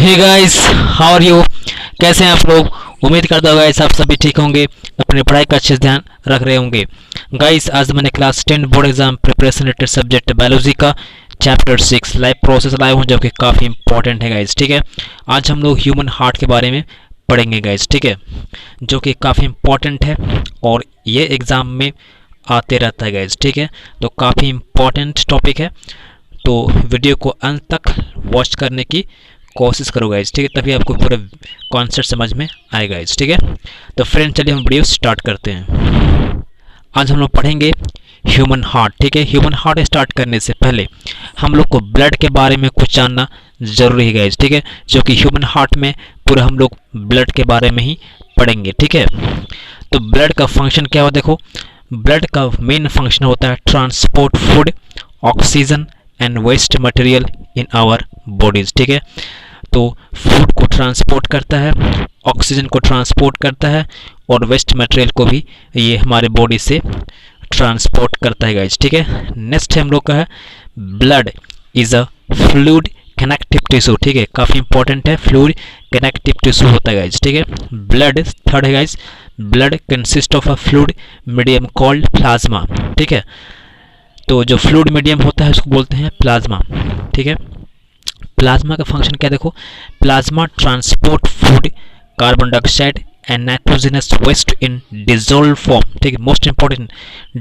Hey guys, how are you? कैसे हैं आप लोग? उम्मीद करता हूँ गाइस आप सभी ठीक होंगे, अपनी पढ़ाई का अच्छे से ध्यान रख रहे होंगे। गाइस आज मैंने class 10 board exam preparation related subject biology का चैप्टर 6 लाइव प्रोसेस लाइव हूँ, जो कि काफ़ी इंपॉर्टेंट है गाइस। ठीक है, आज हम लोग ह्यूमन हार्ट के बारे में पढ़ेंगे गाइस। ठीक है, जो कि काफ़ी इंपॉर्टेंट है और ये एग्ज़ाम में आते रहता है गाइस। ठीक है, तो काफ़ी इंपॉर्टेंट टॉपिक है, तो वीडियो को अंत तक वॉच करने की कोशिश करो गाइस। ठीक है, तभी आपको पूरा कॉन्सेप्ट समझ में आएगा गाइस। ठीक है, तो फ्रेंड चलिए हम वीडियो स्टार्ट करते हैं। आज हम लोग पढ़ेंगे ह्यूमन हार्ट। ठीक है, ह्यूमन हार्ट स्टार्ट करने से पहले हम लोग को ब्लड के बारे में कुछ जानना जरूरी है गाइस। ठीक है, जो कि ह्यूमन हार्ट में पूरा हम लोग ब्लड के बारे में ही पढ़ेंगे। ठीक है, तो ब्लड का फंक्शन क्या हो, देखो ब्लड का मेन फंक्शन होता है transport food, oxygen and waste material in our bodies. ठीक है, तो फूड को ट्रांसपोर्ट करता है, ऑक्सीजन को ट्रांसपोर्ट करता है और वेस्ट मटेरियल को भी ये हमारे बॉडी से ट्रांसपोर्ट करता है गाइस। ठीक है, नेक्स्ट हम लोग का है blood is a fluid connective tissue. ठीक है, काफ़ी इंपॉर्टेंट है, फ्लूइड कनेक्टिव टिश्यू होता है गाइस। ठीक है, ब्लड थर्ड है guys, blood consist of a fluid medium called plasma. ठीक है, तो जो फ्लूइड मीडियम होता है उसको बोलते हैं प्लाज्मा। ठीक है, प्लाज्मा का फंक्शन क्या देखो, plasma transport food, carbon dioxide and nitrogenous waste in dissolve form. ठीक है, मोस्ट इंपॉर्टेंट,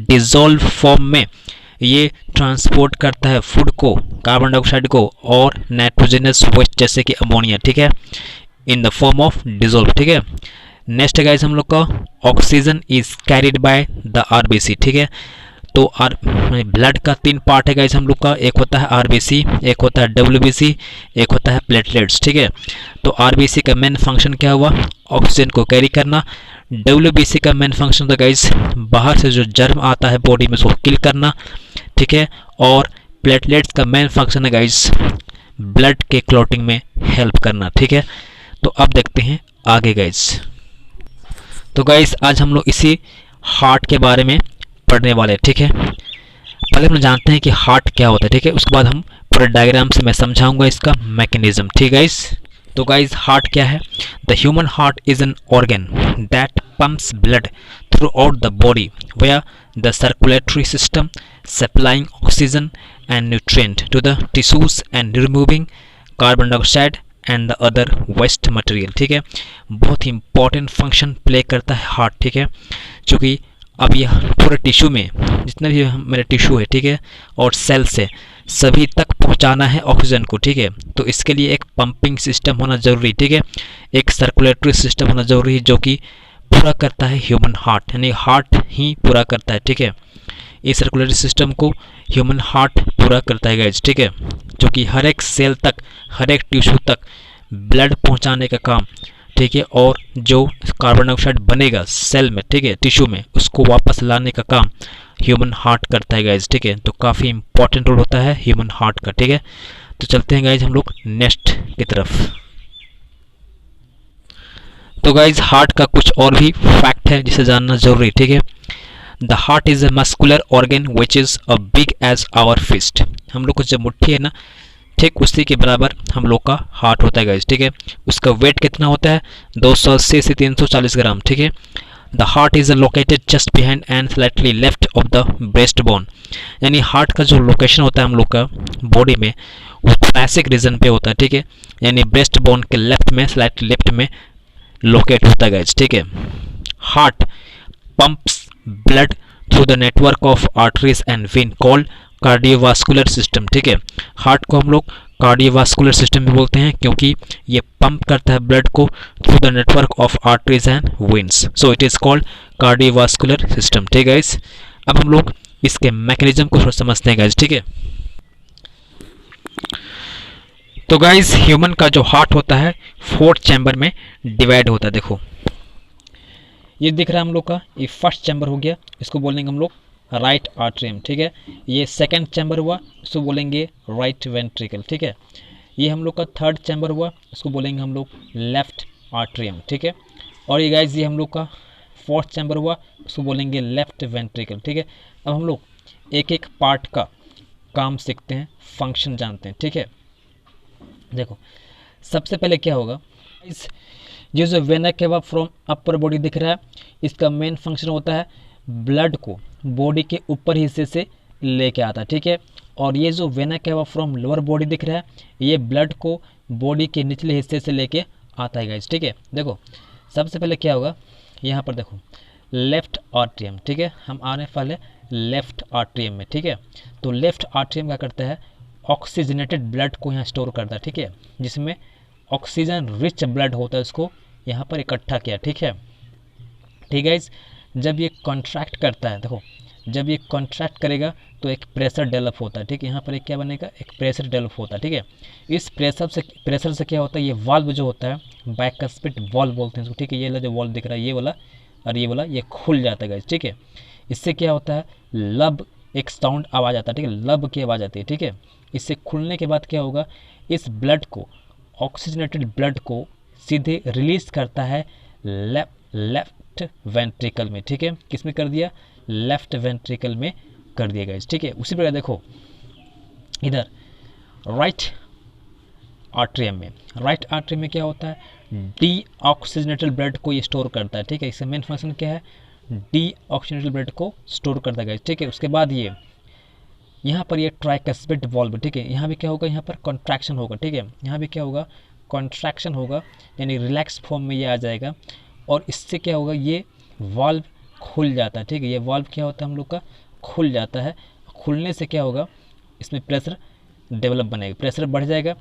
डिजोल्व फॉर्म में ये ट्रांसपोर्ट करता है फूड को, कार्बन डाइऑक्साइड को और नाइट्रोजनस वेस्ट जैसे कि अमोनिया। ठीक है, in the form of dissolve. ठीक है, नेक्स्ट गाइस हम लोग का oxygen is carried by the RBC. ठीक है, तो ब्लड का तीन पार्ट है गाइस हम लोग का, एक होता है आरबीसी, एक होता है डब्ल्यूबीसी, एक होता है प्लेटलेट्स। ठीक है, तो आरबीसी का मेन फंक्शन क्या हुआ, ऑक्सीजन को कैरी करना। डब्ल्यूबीसी का मेन फंक्शन था गाइस बाहर से जो जर्म आता है बॉडी में उसको किल करना। ठीक है, और प्लेटलेट्स का मेन फंक्शन है गाइस ब्लड के क्लॉटिंग में हेल्प करना। ठीक है, तो अब देखते हैं आगे गाइस। तो गाइस आज हम लोग इसी हार्ट के बारे में पढ़ने वाले हैं। ठीक है, पहले हम जानते हैं कि हार्ट क्या होता है। ठीक है, उसके बाद हम पूरे डायग्राम से मैं समझाऊंगा इसका मैकेनिज्म। ठीक है गाइस, तो गाइस हार्ट क्या है, the human heart is an organ that pumps blood throughout the body where the circulatory system supplying oxygen and nutrient to the tissues and removing carbon dioxide and the other waste material. ठीक है, बहुत ही important function play करता है heart. ठीक है, क्योंकि अब यह पूरे टिश्यू में जितने भी मेरे टिश्यू है, ठीक है, और सेल से सभी तक पहुंचाना है ऑक्सीजन को। ठीक है, तो इसके लिए एक पंपिंग सिस्टम होना जरूरी। ठीक है, एक सर्कुलेटरी सिस्टम होना जरूरी है जो कि पूरा करता है ह्यूमन हार्ट, यानी हार्ट ही पूरा करता है। ठीक है, इस सर्कुलेटरी सिस्टम को ह्यूमन हार्ट पूरा करता है गाइस। ठीक है, जो कि हर एक सेल तक, हर एक टिश्यू तक ब्लड पहुंचाने का काम, ठीक है, और जो कार्बन डाइऑक्साइड बनेगा सेल में, ठीक है, टिश्यू में, उसको वापस लाने का काम ह्यूमन हार्ट करता है गाइस। ठीक है, तो काफ़ी इंपॉर्टेंट रोल होता है ह्यूमन हार्ट का। ठीक है, तो चलते हैं गाइस हम लोग नेक्स्ट की तरफ। तो गाइस हार्ट का कुछ और भी फैक्ट है जिसे जानना जरूरी। ठीक है, the heart is a muscular organ which is a big as our fist. हम लोग को जो मुट्ठी है ना, ठीक उसी के बराबर हम लोग का हार्ट होता है गाइस। ठीक है, उसका वेट कितना होता है, 280 से 340 ग्राम। ठीक है, the heart is located just behind and slightly left of the breast bone. यानी हार्ट का जो लोकेशन होता है हम लोग का बॉडी में वो थोरैसिक रीजन पे होता है। ठीक है, यानी ब्रेस्ट बोन के लेफ्ट में, स्लाइटली लेफ्ट में लोकेट होता है गाइस। ठीक है, heart pumps blood through the network of arteries and when called cardiovascular system. ठीक है, हार्ट को हम लोग कार्डियोवास्कुलर सिस्टम भी बोलते हैं क्योंकि ये पंप करता है ब्लड को through the network of arteries and veins, so it is called cardiovascular system. ठीक है गाइस, अब हम लोग इसके मैकेनिज्म को थोड़ा समझते हैं गाइस। ठीक है, तो गाइस ह्यूमन का जो हार्ट होता है 4 चैम्बर में डिवाइड होता है। देखो ये दिख रहा है हम लोग का, ये फर्स्ट चैम्बर हो गया, इसको बोलेंगे हम लोग राइट आर्ट्रियम। ठीक है, ये सेकंड चैम्बर हुआ, इसको बोलेंगे राइट वेंट्रिकल। ठीक है, ये हम लोग का थर्ड चैम्बर हुआ, इसको बोलेंगे हम लोग लेफ्ट आर्ट्रियम। ठीक है, और ये गाइस ये हम लोग का फोर्थ चैम्बर हुआ, इसको बोलेंगे लेफ्ट वेंट्रिकल। ठीक है, अब हम लोग एक एक पार्ट का काम सीखते हैं, फंक्शन जानते हैं। ठीक है, देखो सबसे पहले क्या होगा, इस ये जो vena cava from upper body दिख रहा है, इसका मेन फंक्शन होता है ब्लड को बॉडी के ऊपर हिस्से से लेके आता है, ठीक है। और ये जो vena cava from lower body दिख रहा है, ये ब्लड को बॉडी के निचले हिस्से से लेके आता है गाइस, ठीक है। देखो सबसे पहले क्या होगा, यहाँ पर देखो लेफ्ट आर्ट्रियम, ठीक है। हम आ रहे हैं पहले लेफ्ट आर्ट्रियम में, ठीक है। तो लेफ्ट आर्ट्रियम क्या करता है, ऑक्सीजनेटेड ब्लड को यहाँ स्टोर करता है, ठीक है। जिसमें ऑक्सीजन रिच ब्लड होता है, उसको यहाँ पर इकट्ठा किया, ठीक है। ठीक है, जब ये कॉन्ट्रैक्ट करता है, देखो जब ये कॉन्ट्रैक्ट करेगा तो एक प्रेशर डेवलप होता है, ठीक है। यहाँ पर एक क्या बनेगा, एक प्रेशर डेवलप होता है, ठीक है। इस प्रेशर से क्या होता है, ये वाल्व जो होता है बाइकस्पिड वाल्व बोलते हैं इसको, ठीक है। ये वाला जो वाल्व दिख रहा है, ये वाला और ये वाला, ये खुल जाता है गाइस, ठीक है। इससे क्या होता है, लब एक साउंड आवाज़ आता है, ठीक है, लब की आवाज़ आती है, ठीक है। इससे खुलने के बाद क्या होगा, इस ब्लड को, ऑक्सीजनेटेड ब्लड को सीधे रिलीज करता है लेफ्ट वेंट्रिकल में, ठीक है। किस में कर दिया, लेफ्ट वेंट्रिकल में कर दिया गाइस, ठीक है। उसी प्रकार देखो इधर राइट आर्ट्रियम में, राइट आर्ट्रियम में क्या होता है, डी ऑक्सीजनेटेड ब्लड को ये स्टोर करता है, ठीक है। इसका मेन फंक्शन क्या है, डी ऑक्सीजनेटेड ब्लड को स्टोर करता है गाइस, ठीक है। उसके बाद ये यहाँ पर ये ट्राइकस्पिड वाल्व, ठीक है। यहाँ भी क्या होगा, यहाँ पर कॉन्ट्रैक्शन होगा, ठीक है। यहाँ भी क्या होगा, कॉन्ट्रैक्शन होगा, यानी रिलैक्स फॉर्म में ये आ जाएगा और इससे क्या होगा, ये वाल्व खुल जाता है, ठीक है। ये वाल्व क्या होता है हम लोग का, खुल जाता है। खुलने से क्या होगा, इसमें प्रेशर डेवलप बनेगा, प्रेशर बढ़ जाएगा।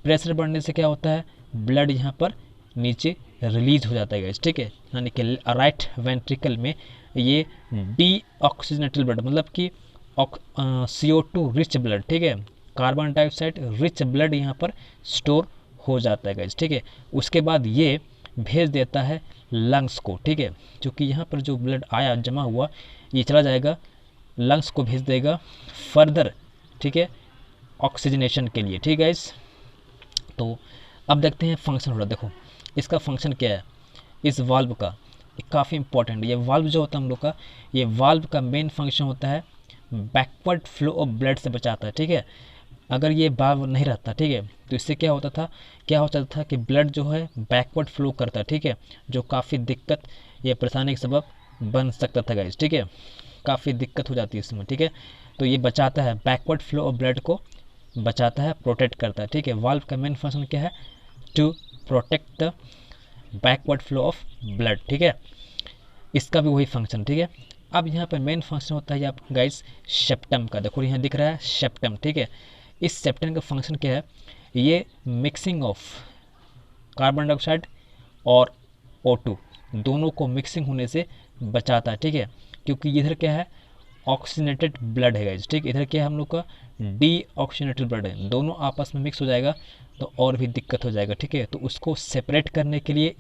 प्रेशर बढ़ने से क्या होता है, ब्लड यहाँ पर नीचे रिलीज हो जाता है गाइस, ठीक है। यानी कि राइट वेंट्रिकल में ये डी ऑक्सीजनेटेड ब्लड, मतलब कि CO2 रिच ब्लड, ठीक है, कार्बन डाइऑक्साइड रिच ब्लड यहाँ पर स्टोर हो जाता है गाइस, ठीक है। उसके बाद ये भेज देता है लंग्स को, ठीक है। क्योंकि यहाँ पर जो ब्लड आया जमा हुआ, ये चला जाएगा लंग्स को, भेज देगा फर्दर, ठीक है, ऑक्सीजनेशन के लिए, ठीक है गाइस। तो अब देखते हैं फंक्शन हो रहा, देखो इसका फंक्शन क्या है इस वाल्व का, काफ़ी इंपॉर्टेंट। ये वाल्व जो होता है हम लोग का, ये वाल्व का मेन फंक्शन होता है बैकवर्ड फ्लो ऑफ ब्लड से बचाता है, ठीक है। अगर ये वाल्व नहीं रहता, ठीक है, तो इससे क्या होता था कि ब्लड जो है बैकवर्ड फ्लो करता है, ठीक है, जो काफ़ी दिक्कत या परेशानी का सबब बन सकता था गाइस, ठीक है। काफ़ी दिक्कत हो जाती है इसमें, ठीक है। तो ये बचाता है, बैकवर्ड फ्लो ऑफ ब्लड को बचाता है, प्रोटेक्ट करता है, ठीक है। वाल्व का मेन फंक्शन क्या है, to protect the backward flow of blood, ठीक है। इसका भी वही फंक्शन, ठीक है। अब यहाँ पर मेन फंक्शन होता है आप गाइस सेप्टम का, देखो यहाँ दिख रहा है सेप्टम, ठीक है। इस सेप्टम का फंक्शन क्या है, ये मिक्सिंग ऑफ कार्बन डाइऑक्साइड और O2 दोनों को मिक्सिंग होने से बचाता है, ठीक है। क्योंकि इधर क्या है, ऑक्सीजनेटेड ब्लड है गाइस, ठीक। इधर क्या है हम लोग का, डी ऑक्सीजनेटेड ब्लड है, दोनों आपस में मिक्स हो जाएगा तो और भी दिक्कत हो जाएगा, ठीक है। तो उसको सेपरेट करने के लिए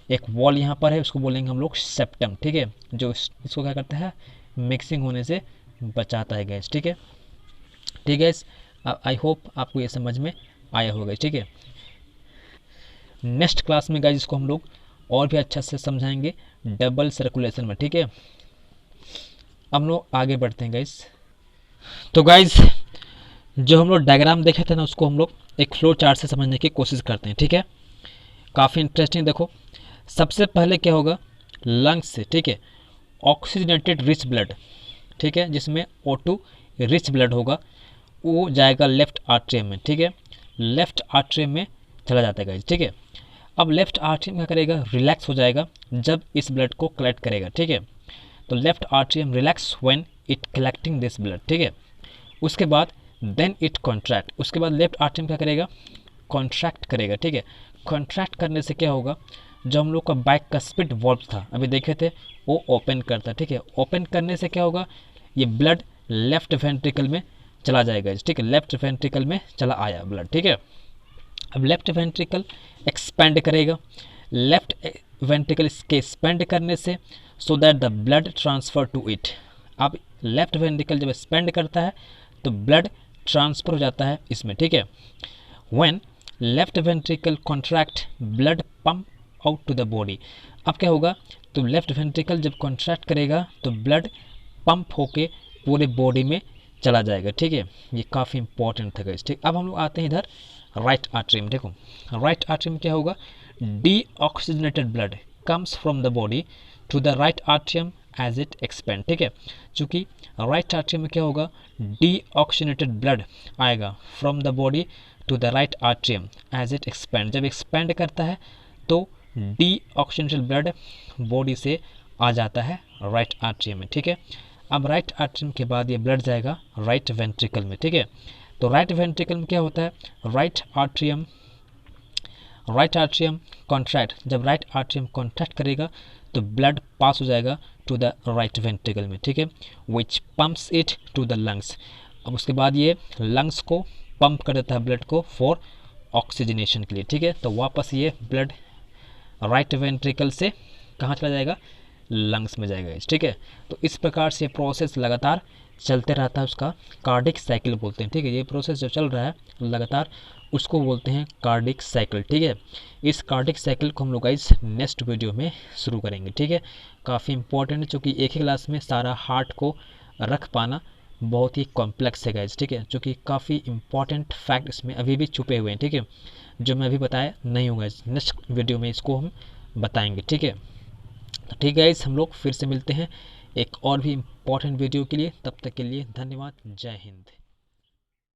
एक वॉल यहाँ पर है, उसको बोलेंगे हम लोग सेप्टम, ठीक है, जो इसको क्या करता है, मिक्सिंग होने से बचाता है गैस, ठीक है। ठीक है, आई होप आपको ये समझ में आया होगा, ठीक है। नेक्स्ट क्लास में गाइस इसको हम लोग और भी अच्छा से समझाएंगे डबल सर्कुलेशन में, ठीक है। अब लोग आगे बढ़ते हैं गाइस। तो गाइस जो हम लोग डायग्राम देखे थे ना, उसको हम लोग एक फ्लो चार्ट से समझने की कोशिश करते हैं, ठीक है। काफ़ी इंटरेस्टिंग। देखो सबसे पहले क्या होगा, लंग्स से, ठीक है, ऑक्सीजनेटेड रिच ब्लड, ठीक है, जिसमें O2 रिच ब्लड होगा, वो जाएगा लेफ्ट आर्ट्रियम में, ठीक है। लेफ्ट आर्ट्रियम में चला जाता है गाइस, ठीक है। अब लेफ्ट आर्ट्रियम क्या करेगा, रिलैक्स हो जाएगा जब इस ब्लड को कलेक्ट करेगा, ठीक है। तो left atrium relax when it collecting this blood, ठीक है। उसके बाद देन इट कॉन्ट्रैक्ट, उसके बाद लेफ्ट आर्ट्रियम क्या करेगा, कॉन्ट्रैक्ट करेगा, ठीक है। कॉन्ट्रैक्ट करने से क्या होगा, जो हम लोग का बाइकस्पिड वाल्व था अभी देखे थे, वो ओपन करता है, ठीक है। ओपन करने से क्या होगा, ये ब्लड लेफ्ट वेंट्रिकल में चला जाएगा, ठीक है। लेफ्ट वेंट्रिकल में चला आया ब्लड, ठीक है। अब लेफ्ट वेंट्रिकल एक्सपेंड करेगा, लेफ्ट वेंट्रिकल के एक्सपेंड करने से so that the blood transfer to it. अब लेफ्ट वेंट्रिकल जब एक्सपेंड करता है तो ब्लड ट्रांसफर हो जाता है इसमें, ठीक है। When left ventricle contract blood pump out to the body. अब क्या होगा, तो लेफ्ट वेंट्रिकल जब कॉन्ट्रैक्ट करेगा तो ब्लड पंप होके पूरे बॉडी में चला जाएगा, ठीक है। ये काफ़ी इंपॉर्टेंट था गाइस, ठीक। अब हम लोग आते हैं इधर राइट आर्टरी में। देखो राइट आर्टरी में क्या होगा, deoxygenated blood comes from the body to the right atrium as it expand. ठीक है, चूंकि राइट आर्ट्रियम में क्या होगा, डीऑक्सीजनेटेड ब्लड आएगा from the body to the right atrium as it expand. जब एक्सपेंड करता है तो डीऑक्सीजनेटेड ब्लड बॉडी से आ जाता है राइट आर्ट्रियम में। ठीक है, अब राइट आर्ट्रियम के बाद ये ब्लड जाएगा राइट वेंट्रिकल में। ठीक है, तो राइट वेंट्रिकल में क्या होता है, राइट आर्ट्रियम कॉन्ट्रैक्ट। जब राइट आर्ट्रियम कॉन्ट्रैक्ट करेगा तो ब्लड पास हो जाएगा टू द राइट वेंट्रिकल में। ठीक है, which pumps it to the lungs. अब उसके बाद ये लंग्स को पंप कर देता है ब्लड को फॉर ऑक्सीजनेशन के लिए। ठीक है, तो वापस ये ब्लड राइट वेंट्रिकल से कहाँ चला जाएगा, लंग्स में जाएगा। ठीक है, तो इस प्रकार से प्रोसेस लगातार चलते रहता है, उसका कार्डिक साइकिल बोलते हैं। ठीक है, ये प्रोसेस जो चल रहा है लगातार उसको बोलते हैं कार्डिक साइकिल। ठीक है, इस कार्डिक साइकिल को हम लोग गाइस नेक्स्ट वीडियो में शुरू करेंगे। ठीक है, काफ़ी इंपॉर्टेंट है, क्योंकि एक ही क्लास में सारा हार्ट को रख पाना बहुत ही कॉम्प्लेक्स है गाइस। ठीक है, जो कि काफ़ी इंपॉर्टेंट फैक्ट इसमें अभी भी छुपे हुए हैं। ठीक है, जो मैं अभी बताया नहीं होगा, नेक्स्ट वीडियो में इसको हम बताएंगे। ठीक है, तो ठीक है गाइस, हम लोग फिर से मिलते हैं एक और भी इम्पोर्टेंट वीडियो के लिए। तब तक के लिए धन्यवाद, जय हिंद।